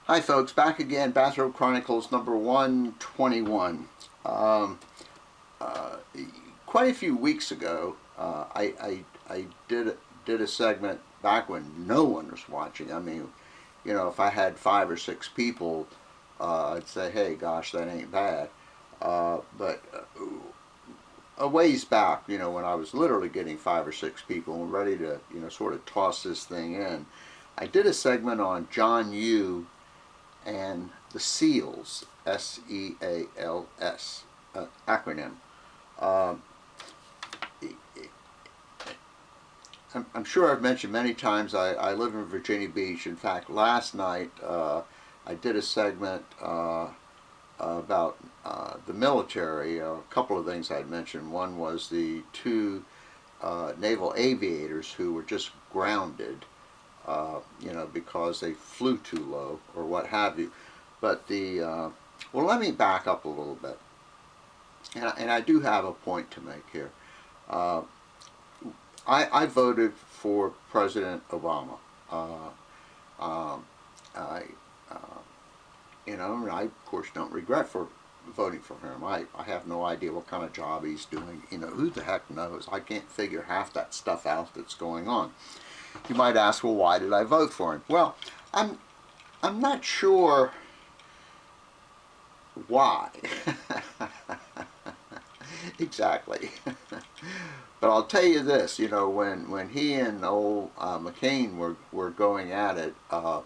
Hi folks, back again, Bathrobe Chronicles number 121. Um, uh, Quite a few weeks ago, I did a segment back when no one was watching. I mean, if I had 5 or 6 people, I'd say, hey, gosh, that ain't bad. But a ways back, when I was literally getting 5 or 6 people and ready to, sort of toss this thing in, I did a segment on John Yoo and the SEALs, SEALS, acronym. Um, I'm sure I've mentioned many times I live in Virginia Beach. In fact, last night I did a segment about the military. A couple of things I'd mentioned. One was the two naval aviators who were just grounded, because they flew too low or what have you. But well, let me back up a little bit. And I do have a point to make here. I voted for President Obama. I, and I, of course, don't regret for voting for him. I have no idea what kind of job he's doing. Who the heck knows? I can't figure half that stuff out that's going on. You might ask, well, why did I vote for him? Well, I'm not sure why. Exactly. But I'll tell you this, when he and old McCain were going at it, I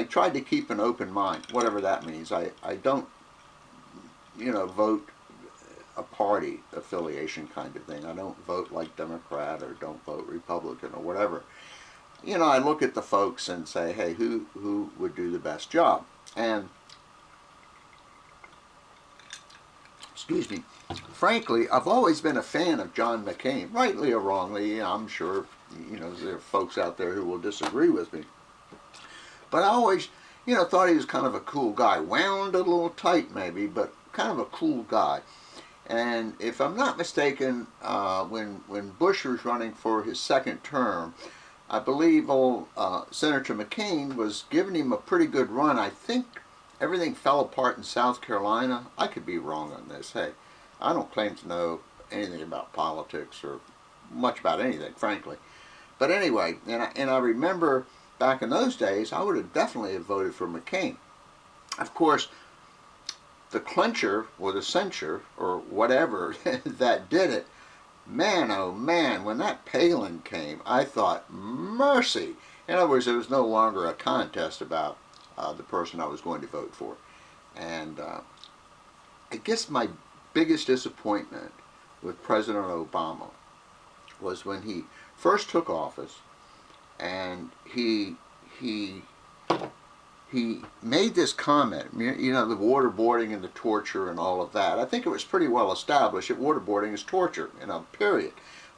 tried to keep an open mind, whatever that means. I don't, vote a party affiliation kind of thing. I don't vote like Democrat or don't vote Republican or whatever. I look at the folks and say, hey, who would do the best job? And excuse me, frankly, I've always been a fan of John McCain, rightly or wrongly. I'm sure, there are folks out there who will disagree with me. But I always, thought he was kind of a cool guy. Wound a little tight maybe, but kind of a cool guy. And if I'm not mistaken, when Bush was running for his second term, I believe old Senator McCain was giving him a pretty good run. I think everything fell apart in South Carolina. I could be wrong on this. Hey, I don't claim to know anything about politics or much about anything, frankly. But anyway, and I remember back in those days, I would have definitely voted for McCain. Of course, the clincher or the censure or whatever that did it, man, oh man, when that Palin came, I thought, mercy. In other words, there was no longer a contest about the person I was going to vote for. And I guess my biggest disappointment with President Obama was when he first took office and he made this comment, the waterboarding and the torture and all of that. I think it was pretty well established that waterboarding is torture, period.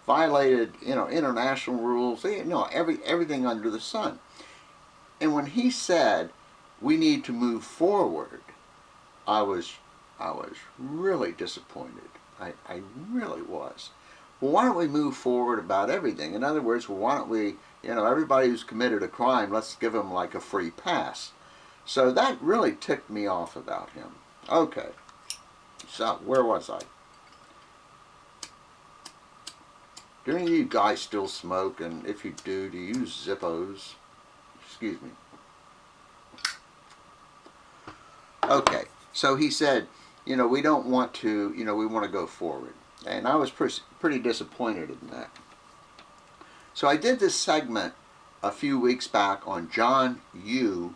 Violated, international rules, everything under the sun. And when he said, we need to move forward, I was really disappointed. I really was. Well, why don't we move forward about everything? In other words, well, why don't we, everybody who's committed a crime, let's give them like a free pass. So that really ticked me off about him. Okay, so where was I? Do any of you guys still smoke? And if you do you use Zippos? Excuse me. Okay, so he said, we don't want to, we want to go forward. And I was pretty disappointed in that. So I did this segment a few weeks back on John Yoo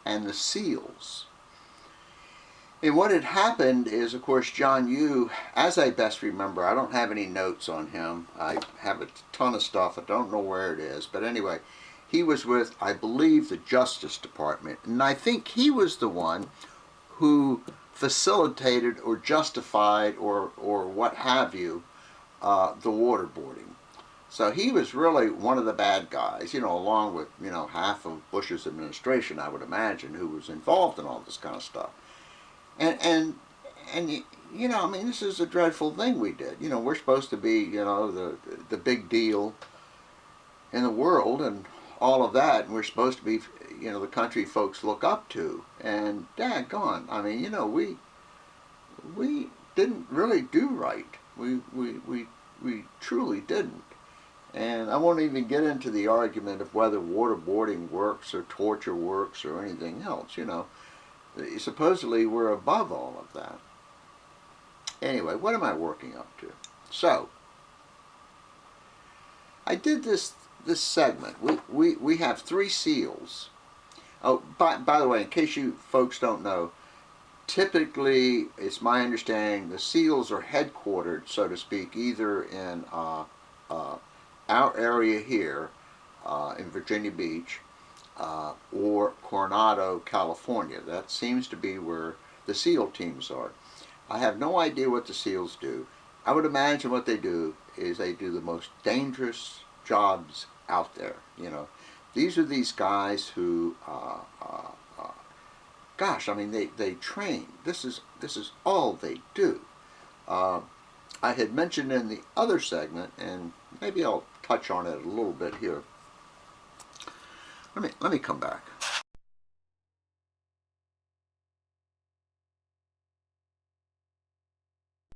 and the SEALs. And what had happened is, of course, John Yoo, as I best remember, I don't have any notes on him. I have a ton of stuff. I don't know where it is. But anyway, he was with, I believe, the Justice Department. And I think he was the one who facilitated or justified or what have you, the waterboarding. So he was really one of the bad guys, along with, half of Bush's administration, I would imagine, who was involved in all this kind of stuff. And this is a dreadful thing we did. We're supposed to be, the big deal in the world, and all of that, and we're supposed to be, the country folks look up to. And daggone, I mean, we didn't really do right. We truly didn't. And I won't even get into the argument of whether waterboarding works or torture works or anything else. Supposedly we're above all of that. Anyway, what am I working up to? So, I did this segment. We have 3 SEALs. Oh, by the way, in case you folks don't know, typically, it's my understanding, the SEALs are headquartered, so to speak, either in our area here in Virginia Beach or Coronado, California. That seems to be where the SEAL teams are. I have no idea what the SEALs do. I would imagine what they do is they do the most dangerous jobs out there. These are these guys who, gosh, I mean, they train. This is all they do. I had mentioned in the other segment, and maybe I'll touch on it a little bit here. Let me come back.